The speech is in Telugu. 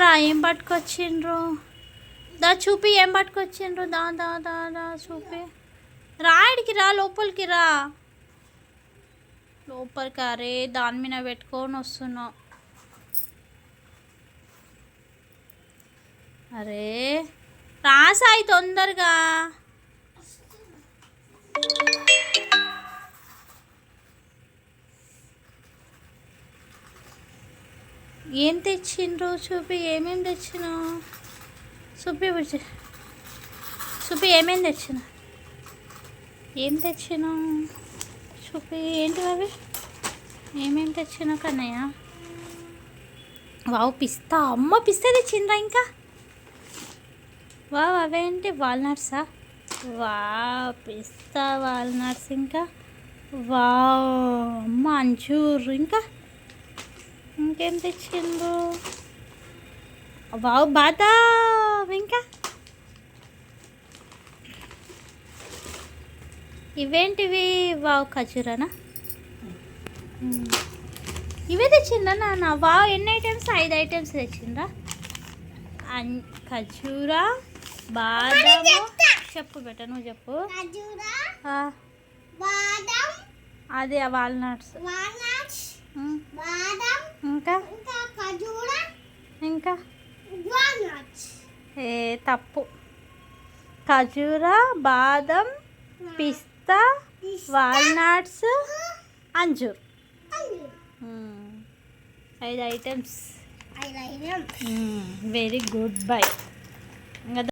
రా ఏం పట్టుకొచ్చిండ్రు? దా చూపి ఏం పట్టుకొచ్చిండ్రు. దా దా దా దా చూపి. రాయిడికి రా, లోపలికి రా. లోపలికి అరే దాని మీద పెట్టుకొని వస్తున్నావు. అరే రాసాయి తొందరగా. ఏం తెచ్చిండ్రు చూపి, ఏమేమి తెచ్చినావు చూపి. చూపి ఏమేమి తెచ్చినా, ఏం తెచ్చినావు చూపి. ఏంటి అవి, ఏమేమి తెచ్చినా కన్నయ్య? వావ్ పిస్తా, అమ్మ పిస్తా తెచ్చిండ్రా ఇంకా. వావ్ అవేంటి వాల్నట్సా? వావ్ పిస్తా వాల్నట్స్. ఇంకా వావ్ అమ్మ అంజూర్. ఇంకా ఇంకేం తెచ్చిండ్రు? వావ్ బాదాం. ఇంకా ఇవేంటివి? వావ్ ఖజూరానా? ఇవే తెచ్చిండ్రా నాన్న? వావ్ ఎన్ని ఐటమ్స్? 5 ఐటమ్స్ తెచ్చిండ్రా. ఖజూరా, బాదం. చెప్పు బెట, నువ్వు చెప్పు. అదే వాల్నట్స్. ఇంకా ఇంకా ఏ తప్పు. ఖజూరా, బాదం, పిస్తా, వాల్నట్స్, అంజూర్. 5 ఐటమ్స్. Very good bye. ఇంకా